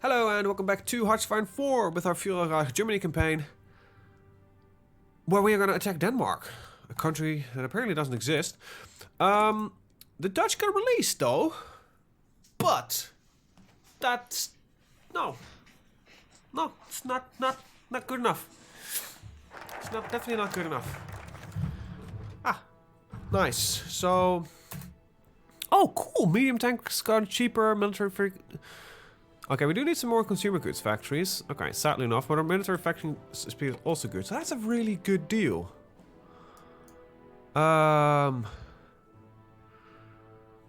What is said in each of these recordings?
Hello and welcome back to HoI4 with our Führerreich Germany campaign, where we are going to attack Denmark, a country that apparently doesn't exist. The Dutch got released though, but that's no, it's not good enough. It's definitely not good enough. Ah, nice. So, oh cool, medium tanks got cheaper, military free. Okay, we do need some more consumer goods factories. Okay, sadly enough, but our military factory speed is also good. So that's a really good deal.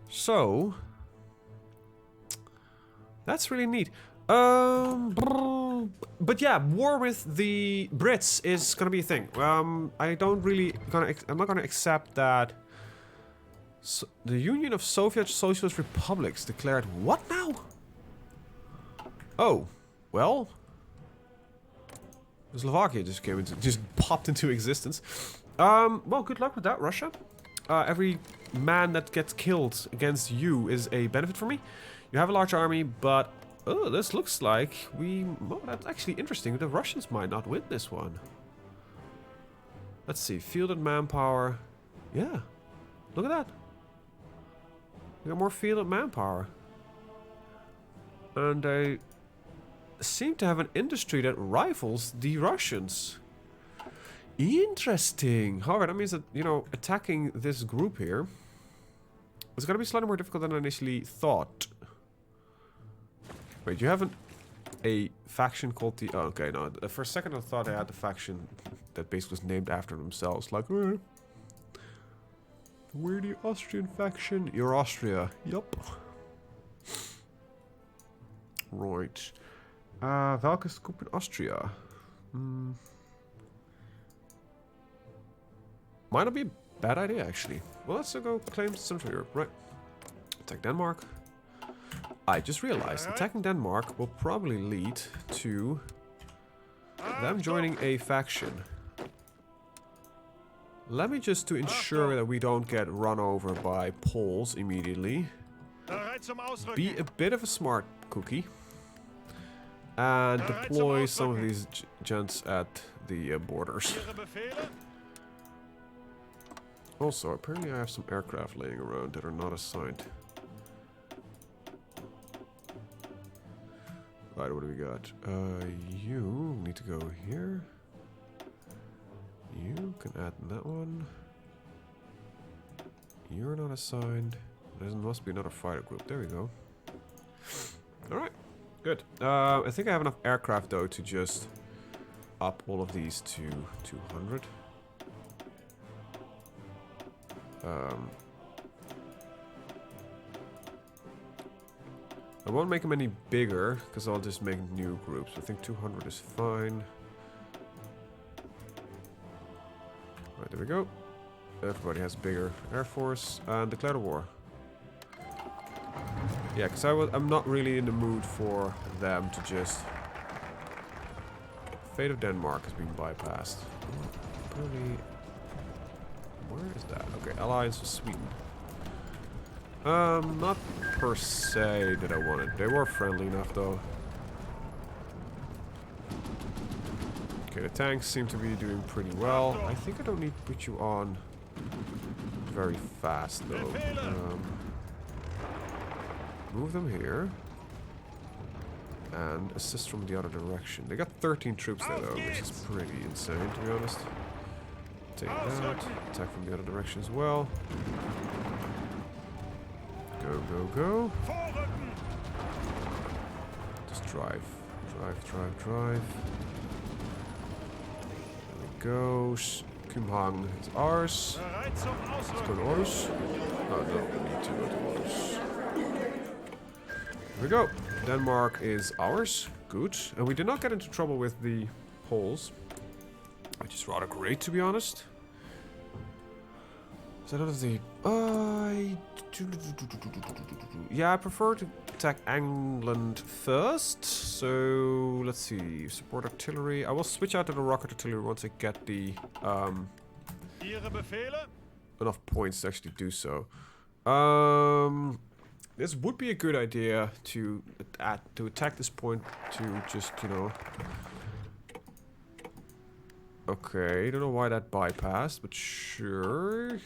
So that's really neat. But yeah, war with the Brits is gonna be a thing. I'm not gonna accept that. So the Union of Soviet Socialist Republics declared what now? Oh, well, Slovakia just popped into existence. Well, good luck with that, Russia. Every man that gets killed against you is a benefit for me. You have a large army, but oh, this looks like well, that's actually interesting. The Russians might not win this one. Let's see, fielded manpower. Yeah, look at that. We got more fielded manpower, and they seem to have an industry that rivals the Russians. Interesting. However, that means that, you know, attacking this group here is going to be slightly more difficult than I initially thought. Wait, you have a faction called the... Oh, okay, no. For a second I thought they had the faction that basically was named after themselves. Like, we're the Austrian faction. You're Austria. Yup. Right. Welke scoop in Austria? Might not be a bad idea, actually. Well, let's go claim Central Europe. Right. Attack Denmark. I just realized attacking Denmark will probably lead to them joining a faction. Let me just to ensure that we don't get run over by Poles immediately. Be a bit of a smart cookie. And deploy some of these gents at the borders. Also, apparently I have some aircraft laying around that are not assigned. Right, what do we got? You need to go here. You can add that one. You're not assigned. There must be another fighter group. There we go. Alright. Good. I think I have enough aircraft though to just up all of these to 200. I won't make them any bigger because I'll just make new groups. I think 200 is fine. Right, there we go. Everybody has a bigger air force and declare the war. Yeah, because I'm not really in the mood for them to just... Fate of Denmark is being bypassed. Apparently... Where is that? Okay, alliance with Sweden. Not per se that I wanted. They were friendly enough though. Okay, the tanks seem to be doing pretty well. I think I don't need to put you on very fast though. Move them here. And assist from the other direction. They got 13 troops there though, which is pretty insane to be honest. Take that. Attack from the other direction as well. Go, go, go. Just drive. Drive. There we go. Kumhang is ours. Let's go to ours. Oh no, we need to go to ours. Here we go. Denmark is ours. Good. And we did not get into trouble with the Poles, which is rather great, to be honest. Is that the... yeah, I prefer to attack England first. So, let's see. Support artillery. I will switch out to the rocket artillery once I get the... enough points to actually do so. This would be a good idea to attack this point to just, you know... Okay, don't know why that bypassed, but sure.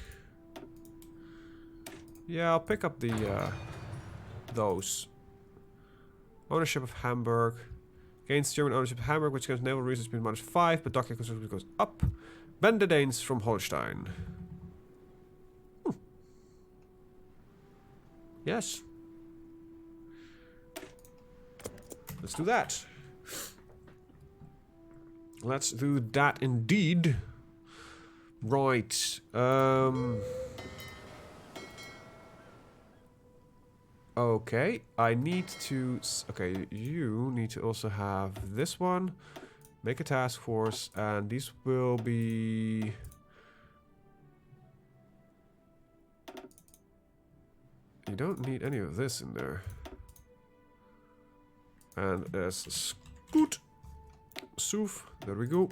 Yeah, I'll pick up the, those. Ownership of Hamburg. Gains German ownership of Hamburg, which gives naval resource speed -5, but dockyard construction goes up. Ban the Danes from Holstein. Yes. Let's do that. Let's do that indeed. Right. Okay, I need to... Okay, you need to also have this one. Make a task force, and these will be... You don't need any of this in there. And there's Scoot. Soof. There we go.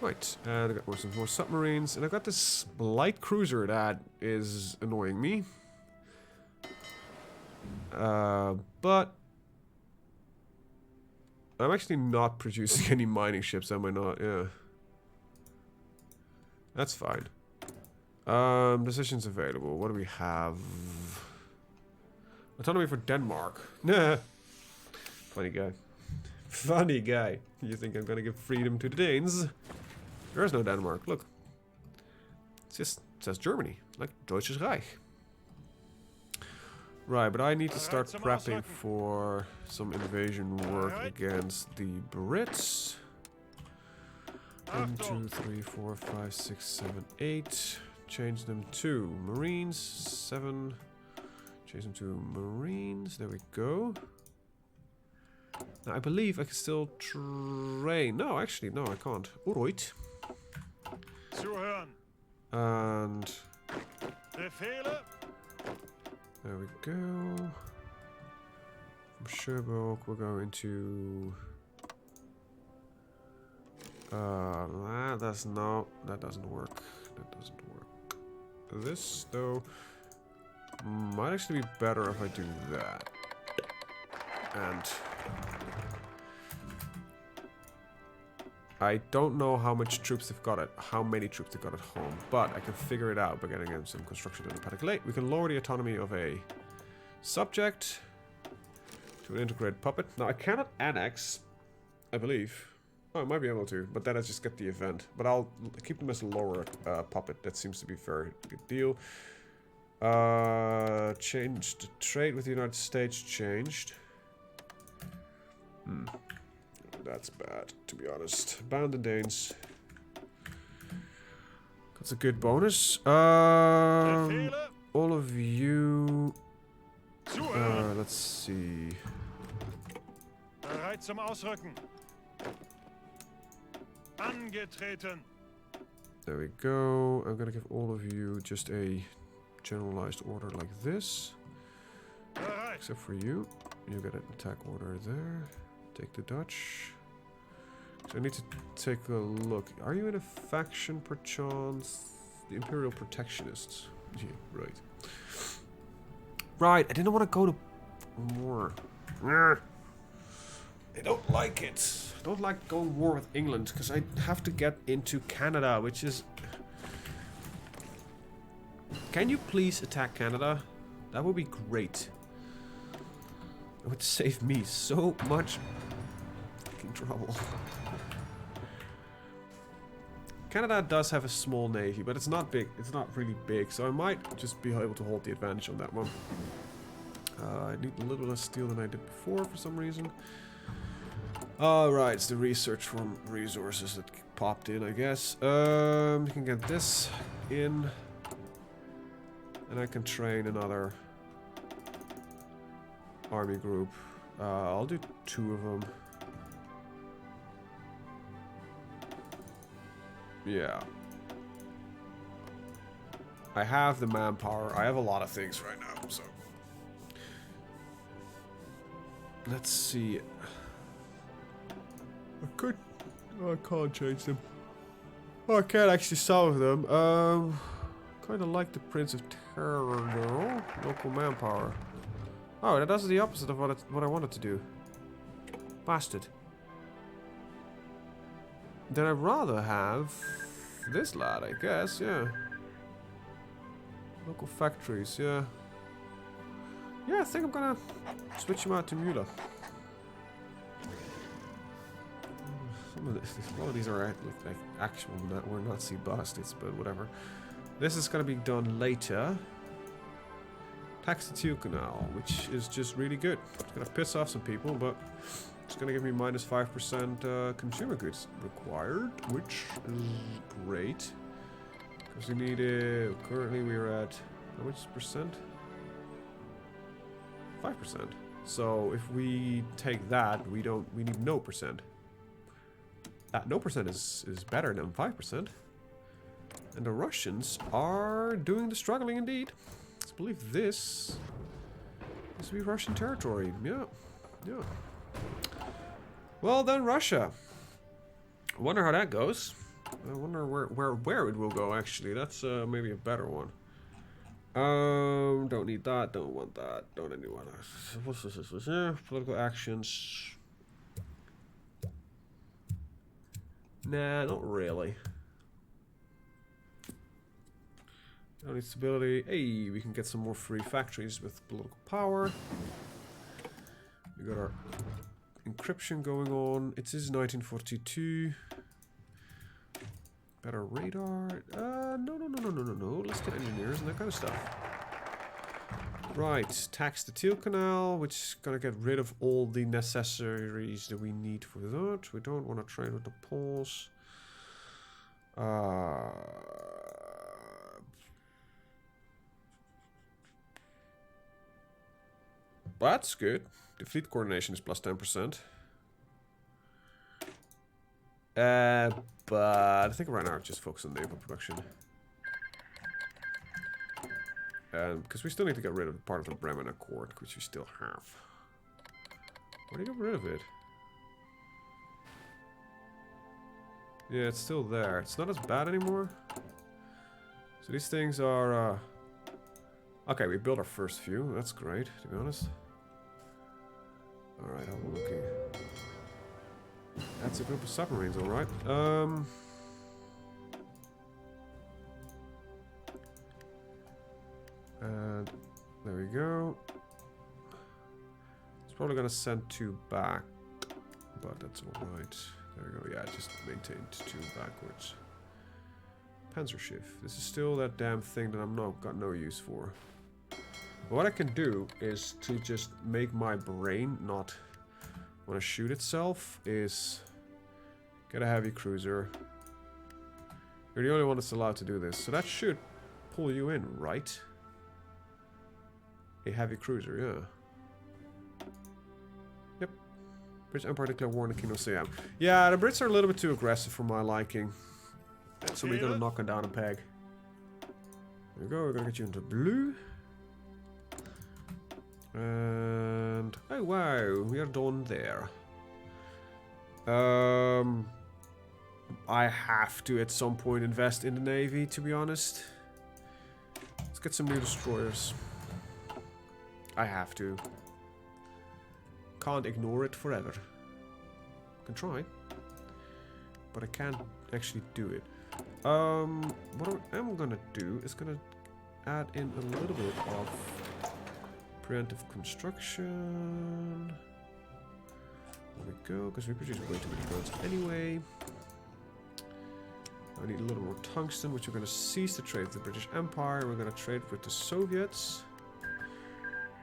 Right, and I got some more submarines. And I got this light cruiser that is annoying me. But I'm actually not producing any mining ships, am I not? Yeah. That's fine. Decisions available. What do we have? Autonomy for Denmark. Nah. Funny guy. Funny guy. You think I'm gonna give freedom to the Danes? There is no Denmark. Look. It just says Germany. Like Deutsches Reich. Right, but I need to start prepping for some invasion work against the Brits. 1, 2, 3, 4, 5, 6, 7, 8. Change them to Marines. 7. Change them to Marines. There we go. Now, I believe I can still train. No, actually, no, I can't. Alright. And... There we go. From Sherbrooke, we're going to... that doesn't work. That doesn't work. This, though, might actually be better if I do that. And... I don't know how much troops they've got how many troops they've got at home, but I can figure it out by getting in some construction done at late. We can lower the autonomy of a subject to an integrated puppet. Now I cannot annex, I believe. Oh, I might be able to, but then I just get the event. But I'll keep them as a lower puppet. That seems to be a very good deal. Changed trade with the United States. Changed. That's bad, to be honest. Ban the Danes. That's a good bonus. All of you... let's see. Bereit zum Ausrücken. Angetreten. There we go. I'm gonna give all of you just a generalized order like this. Except for you. You get an attack order there. Take the Dutch. So I need to take a look. Are you in a faction, perchance? The Imperial Protectionists. Yeah, right. Right, I didn't want to go to war. I don't like it. I don't like going war with England, because I have to get into Canada, which is... Can you please attack Canada? That would be great. It would save me so much fucking trouble. Canada does have a small navy, but it's not big. It's not really big, so I might just be able to hold the advantage on that one. I need a little less steel than I did before for some reason. Alright, it's the research from resources that popped in, I guess. You can get this in. And I can train another army group. I'll do 2 of them. Yeah. I have the manpower. I have a lot of things right now, so. Let's see. I could... Oh, I can't change them. Oh, I can't actually solve them. Kind of like the Prince of There we go. Local manpower. Oh, that does the opposite of what I wanted to do. Bastard. Then I'd rather have this lad, I guess, yeah. Local factories, yeah. Yeah, I think I'm gonna switch him out to Mula. A lot of these are like actual we're Nazi bastards, but whatever. This is gonna be done later. Tax the Teal Canal, which is just really good. It's gonna piss off some people, but it's gonna give me minus 5% consumer goods required, which is great. Because we need currently we're at how much percent? 5%. So if we take that, we need no percent. That no percent is better than 5%. And the Russians are doing the struggling indeed. Let's believe this to be Russian territory. Yeah. Yeah. Well then, Russia. I wonder how that goes. I wonder where it will go, actually. That's maybe a better one. Don't need that, don't want that, don't need want that. What's this? Political actions. Nah, not really. Don't need stability. Hey, we can get some more free factories with political power. We got our encryption going on. It is 1942. Better radar. No. Let's get engineers and that kind of stuff. Right, tax the Teal Canal, which is gonna get rid of all the necessaries that we need for that. We don't want to trade with the Poles. That's good. The fleet coordination is plus 10%. But I think right now I'll just focus on naval production. Because we still need to get rid of part of the Bremen Accord, which we still have. Where do you get rid of it? Yeah, it's still there. It's not as bad anymore. So these things are... Okay, we built our first few. That's great, to be honest. Alright, I'm looking. That's a group of submarines, alright. And there we go. It's probably gonna send 2 back, but that's alright. There we go, yeah, just maintained 2 backwards. Panzerschiff. This is still that damn thing that I'm got no use for. But what I can do is to just make my brain not want to shoot itself is get a heavy cruiser. You're the only one that's allowed to do this, so that should pull you in, right? A heavy cruiser, yeah. Yep. British Empire declared war on the Kingdom of Siam. Yeah, the Brits are a little bit too aggressive for my liking. So we're gonna knock them down a peg. There we go, we're gonna get you into blue. And oh wow, we are done there. I have to at some point invest in the Navy, to be honest. Let's get some new destroyers. I have to. Can't ignore it forever. Can try, but I can't actually do it. What I am gonna do is gonna add in a little bit of preemptive construction. There we go, because we produce way too many guns anyway. I need a little more tungsten, which we're going to cease to trade with the British Empire. We're going to trade with the Soviets.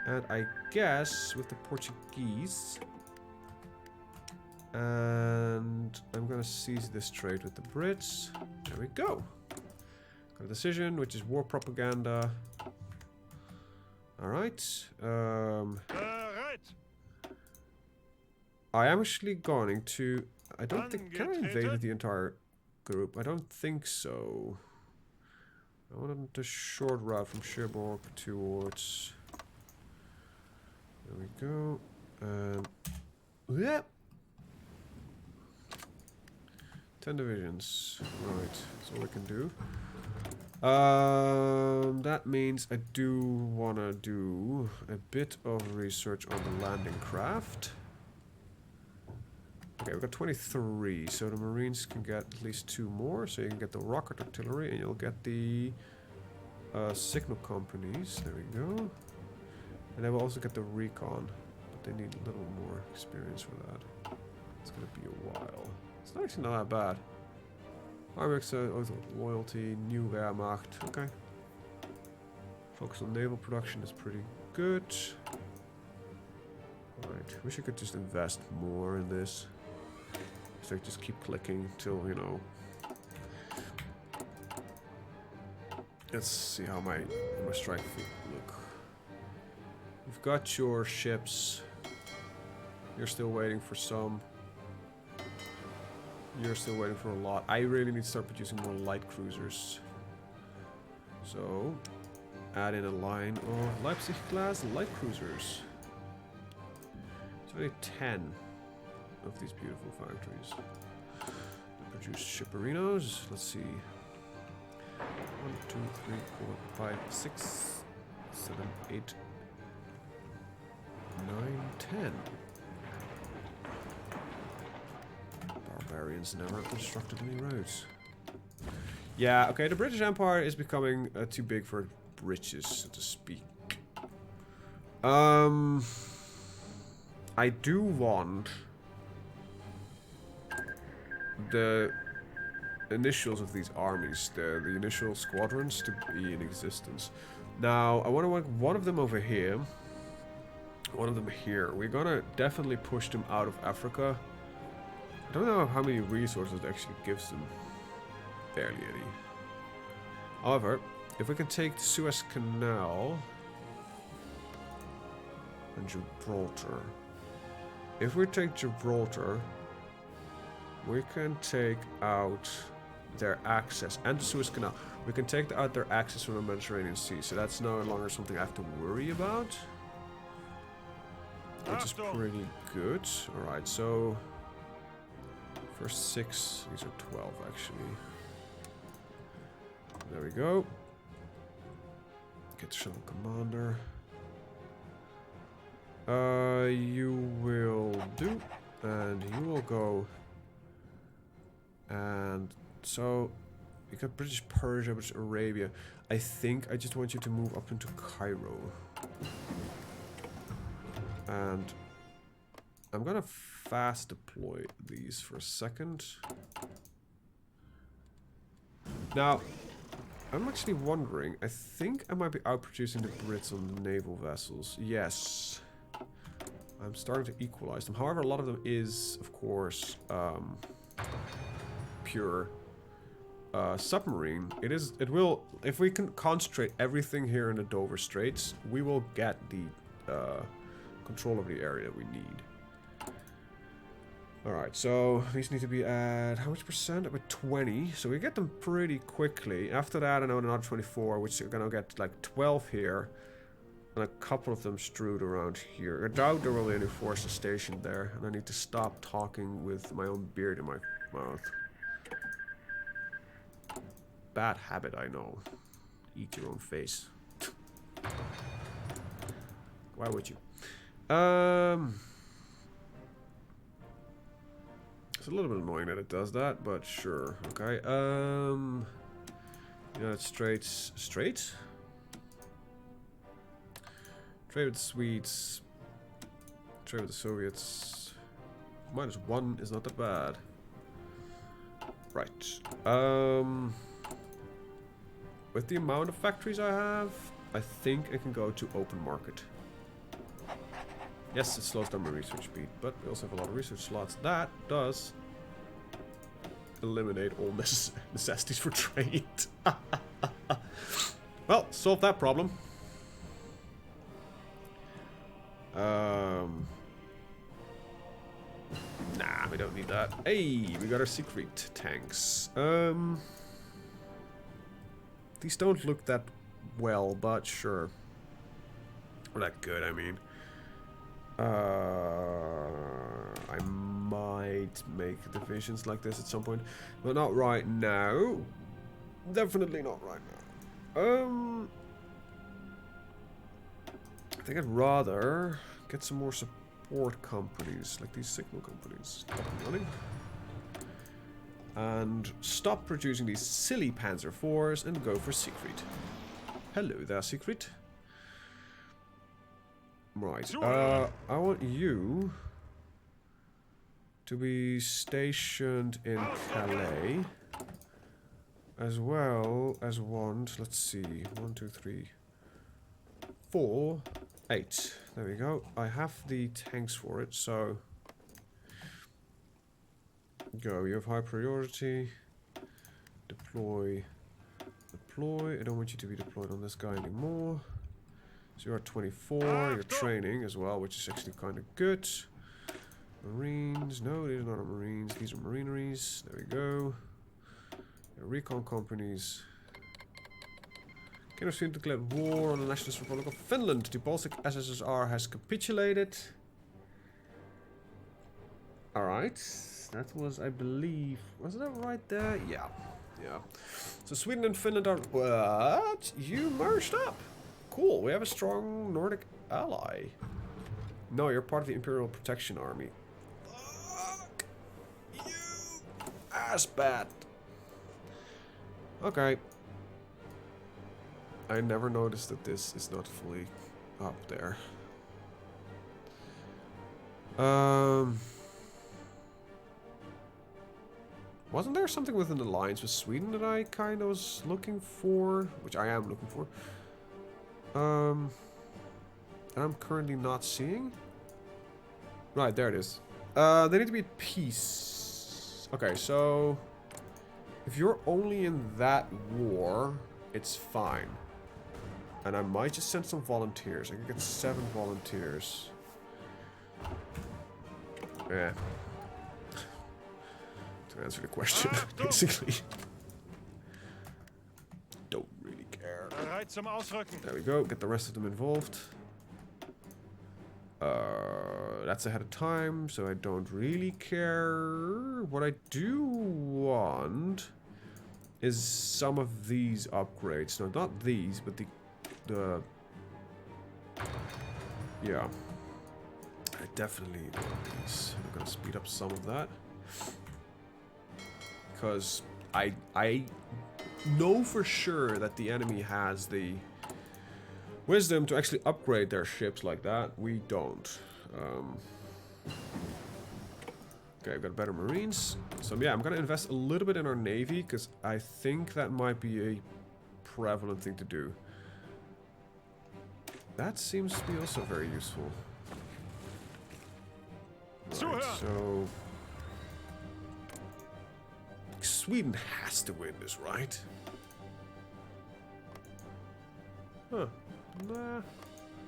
And I guess with the Portuguese. And I'm going to cease this trade with the Brits. There we go. Got a decision, which is war propaganda. Alright. I am actually going to... I don't think... Can I invade the entire group? I don't think so. I wanted the short route from Cherbourg towards... There we go. And... Yep. 10 divisions. Right. That's all we can do. That means I do want to do a bit of research on the landing craft. Okay, we've got 23, so the Marines can get at least 2 more. So you can get the rocket artillery and you'll get the signal companies. There we go. And they will also get the recon, but they need a little more experience for that. It's gonna be a while. It's not actually not that bad. Armex, loyalty, new Wehrmacht. Okay. Focus on naval production is pretty good. Alright, wish I could just invest more in this. So I just keep clicking till, you know. Let's see how my strike fleet look. You've got your ships. You're still waiting for some. You're still waiting for a lot. I really need to start producing more light cruisers. So, add in a line of Leipzig class light cruisers. It's only 10 of these beautiful factories. They produce shipperinos. Let's see. 1, 2, 3, 4, 5, 6, 7, 8, 9, 10. Barbarians never constructed any roads. Yeah, okay, the British Empire is becoming too big for britches, so to speak. I do want the initials of these armies, the initial squadrons, to be in existence. Now, I want to work one of them over here, one of them here. We're gonna definitely push them out of Africa. I don't know how many resources it actually gives them. Barely any. However, if we can take the Suez Canal and Gibraltar. If we take Gibraltar, we can take out their access, and the Suez Canal. We can take out their access from the Mediterranean Sea, so that's no longer something I have to worry about. Which is pretty good. Alright, so first 6, these are 12 actually. There we go. Get shuttle commander. You will do, and you will go. And so you got British Persia, British Arabia. I think I just want you to move up into Cairo. And I'm gonna fast deploy these for a second. Now, I'm actually wondering, I think I might be outproducing the Brits on the naval vessels. Yes. I'm starting to equalize them. However, a lot of them is, of course, pure submarine. It will, if we can concentrate everything here in the Dover Straits, we will get the control of the area we need. Alright, so these need to be at how much percent? About 20. So we get them pretty quickly. After that, I know another 24, which are gonna get like 12 here. And a couple of them strewed around here. I doubt there will be any forces stationed there. And I need to stop talking with my own beard in my mouth. Bad habit, I know. Eat your own face. Why would you? It's a little bit annoying that it does that, but sure. Okay. United States. Straits? Trade with the Swedes. Trade with the Soviets. -1 is not that bad. Right. With the amount of factories I have, I think I can go to open market. Yes, it slows down my research speed, but we also have a lot of research slots. That does eliminate all necessities for trade. Well, solve that problem. Nah, we don't need that. Hey, we got our secret tanks. These don't look that well, but sure. Or that good, I mean. I might make divisions like this at some point, but not right now. Definitely not right now. I think I'd rather get some more support companies, like these signal companies, up and running. And stop producing these silly Panzer IVs and go for Siegfried. Hello there, Siegfried. Right, I want you to be stationed in Calais, as well as let's see, 1, 2, 3, 4, 8. There we go. I have the tanks for it, so go. You have high priority. Deploy. Deploy. I don't want you to be deployed on this guy anymore. So you're at 24. You're training as well, which is actually kind of good. Marines. No, these are not Marines. These are Marineries. There we go. Recon companies. Can Sweden declared war on the Nationalist Republic of Finland. The Baltic SSSR has capitulated. Alright. That was, I believe... Was that right there? Yeah. Yeah. So Sweden and Finland are... What? You merged up. Cool. We have a strong Nordic ally. No, you're part of the Imperial Protection Army. Fuck you, assbat. Okay. I never noticed that this is not fully up there. Wasn't there something with an alliance with Sweden that I kind of was looking for? Which I am looking for. And I'm currently not seeing. Right, there it is. They need to be at peace. Okay, so... If you're only in that war, it's fine. And I might just send some volunteers. I could get 7 volunteers. Yeah. To answer the question, basically. Don't really care. There we go. Get the rest of them involved. That's ahead of time, so I don't really care. What I do want is some of these upgrades. No, not these, but the yeah. I definitely want these. I'm gonna speed up some of that. Because I know for sure that the enemy has the wisdom to actually upgrade their ships like that. We don't. Okay, I've got better Marines. So yeah, I'm gonna invest a little bit in our Navy, because I think that might be a prevalent thing to do. That seems to be also very useful. Right, so... Sweden has to win this, right? Huh. Nah.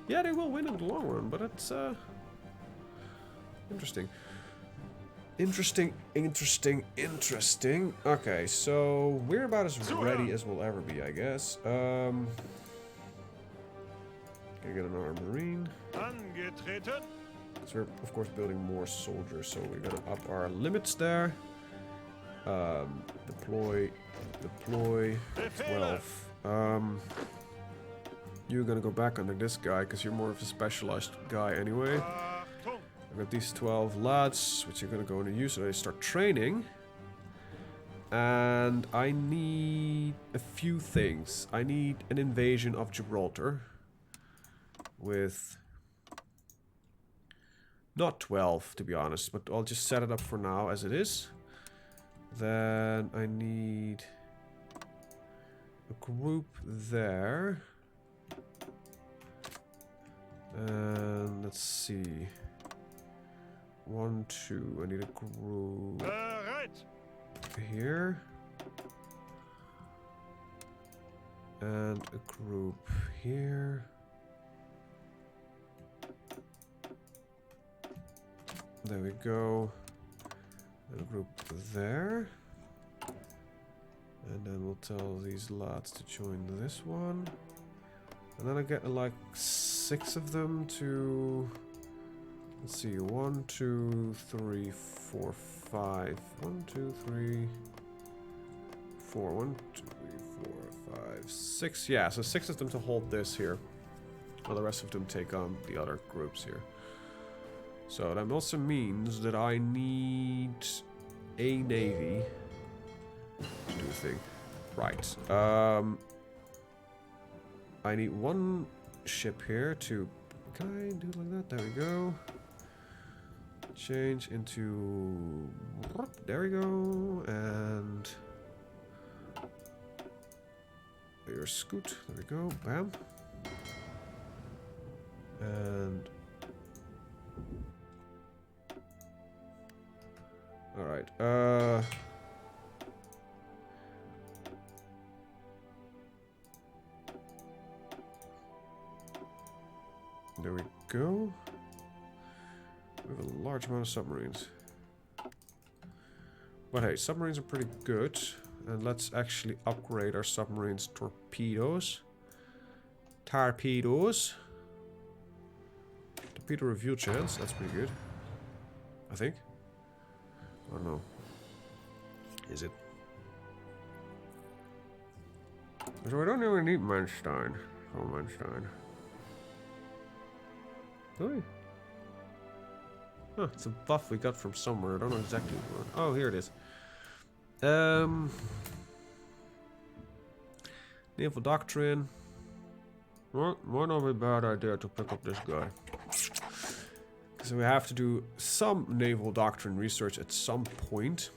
Yeah, they will win in the long run, but it's, interesting. Interesting. Okay, so we're about as ready as we'll ever be, I guess. Gonna get another Marine. So we're, of course, building more soldiers, so we're gonna up our limits there. Deploy. 12. You're gonna go back under this guy, because you're more of a specialized guy anyway. I've got these 12 lads, which are gonna go into use, so they start training. And I need a few things. I need an invasion of Gibraltar. With... Not 12, to be honest, but I'll just set it up for now as it is. Then I need a group there. And let's see. 1, 2. I need a group here. And a group here. There we go. And a group there. And then we'll tell these lads to join this one. And then I get like 6 of them to... Let's see, 1, 2, 3, 4, 5. 1, 2, 3, 4. 1, 2, 3, 4, 5, 6. Yeah, so 6 of them to hold this here. While the rest of them take on the other groups here. So that also means that I need a navy to do a thing. Right. I need one ship here to... Can I do it like that? There we go. Change into... There we go. And... Your scoot. There we go. Bam. And... Alright. There we go. We have a large amount of submarines. But hey, submarines are pretty good. And let's actually upgrade our submarines torpedoes. Torpedoes. Torpedo review chance, that's pretty good. I think. I don't know. Is it? So I don't really need Manstein. Oh, Manstein. Do we? Huh, it's a buff we got from somewhere. I don't know exactly where. Oh, here it is. Naval Doctrine. Well, might not be a bad idea to pick up this guy. So we have to do some naval doctrine research at some point.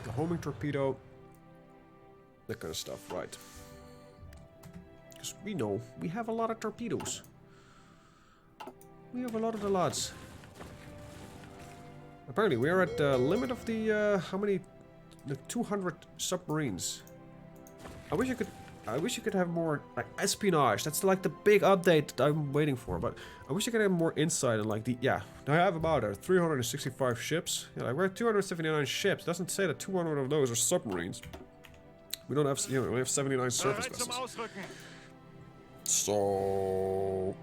The homing torpedo. That kind of stuff, right. Because we know we have a lot of torpedoes. We have a lot of the lads. Apparently we are at the limit of the, how many? The 200 submarines. I wish you could have more, like, espionage. That's like the big update that I'm waiting for. But I wish I could have more insight on, like, the, yeah. I have about 365 ships. Yeah, like, we're at 279 ships. Doesn't say that 200 of those are submarines. We don't have, you know, we have 79 surface vessels. So,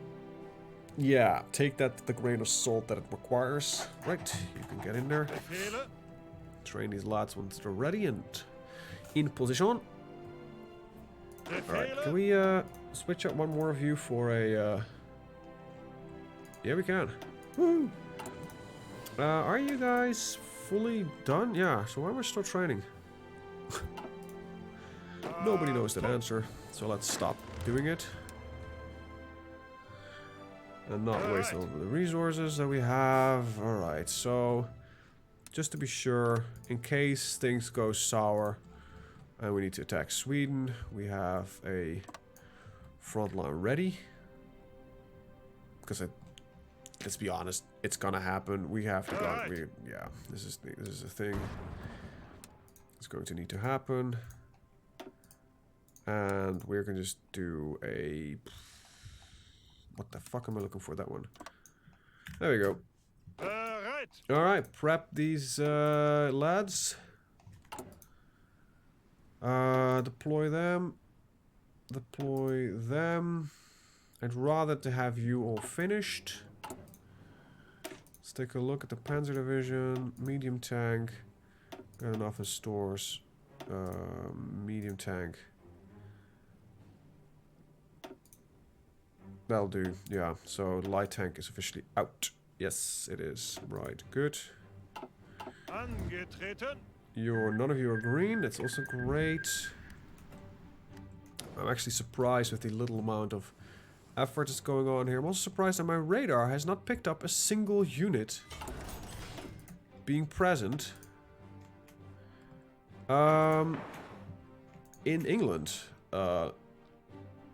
yeah, take that with the grain of salt that it requires. Right, you can get in there. Train these lads once they're ready and in position. Alright, can we switch out one more of you for a... Yeah, we can. Woo! Are you guys fully done? Yeah, so why am I still training? Nobody knows that answer, so let's stop doing it. And not waste all of the resources that we have. Alright, so... Just to be sure, in case things go sour... And we need to attack Sweden. We have a front line ready. Because let's be honest, it's gonna happen. We have to go. Yeah, this is a thing. It's going to need to happen. And we're gonna just do a... What the fuck am I looking for? That one. There we go. Alright, prep these lads. Deploy them. Deploy them. I'd rather to have you all finished. Let's take a look at the Panzer Division. Medium tank. Got enough in stores. Medium tank. That'll do. Yeah, so the light tank is officially out. Yes, it is. Right, good. None of you are green. That's also great. I'm actually surprised with the little amount of effort that's going on here. I'm also surprised that my radar has not picked up a single unit being present in England.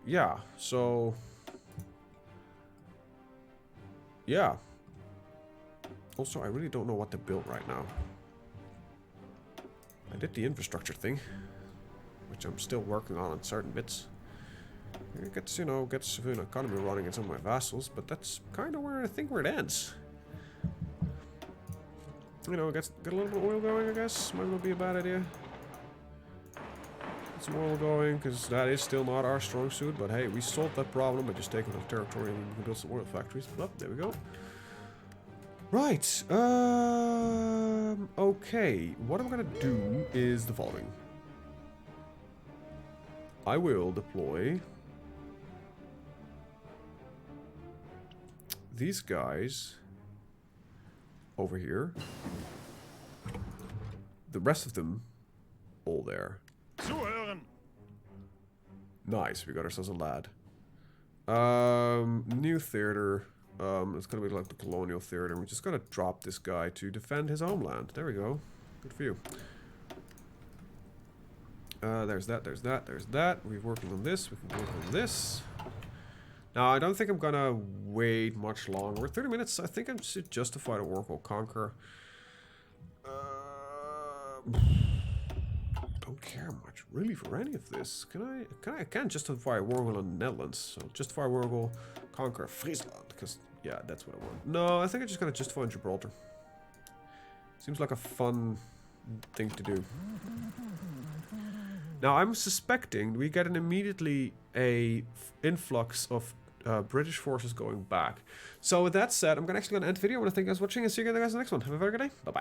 Yeah, so... Yeah. Also, I really don't know what to build right now. I did the infrastructure thing, which I'm still working on certain bits. It gets, you know, civilian economy running in some of my vassals, but that's kind of where I think where it ends. You know, get a little bit of oil going, I guess. Might not be a bad idea. Get some oil going, because that is still not our strong suit. But hey, we solved that problem by just taking off territory and we can build some oil factories. But there we go. Right. Okay. What I'm gonna do is the following. I will deploy these guys over here. The rest of them all there. Zuhören. Nice, we got ourselves a lad. New theater. It's gonna be like the colonial theater. We're just gonna drop this guy to defend his homeland. There we go. Good for you. There's that, there's that, there's that. We're working on this, we can work on this. Now, I don't think I'm gonna wait much longer. 30 minutes, I think I should justify the Oracle Conquer. Don't care much, really, for any of this. I can't justify a war on the Netherlands. So, justify war conquer Friesland, because, yeah, that's what I want. No, I think I'm just gonna justify Gibraltar. Seems like a fun thing to do. Now, I'm suspecting we get an immediately influx of British forces going back. So with that said, I'm actually going to end the video. I want to thank you guys for watching and see you guys in the next one. Have a very good day. Bye-bye.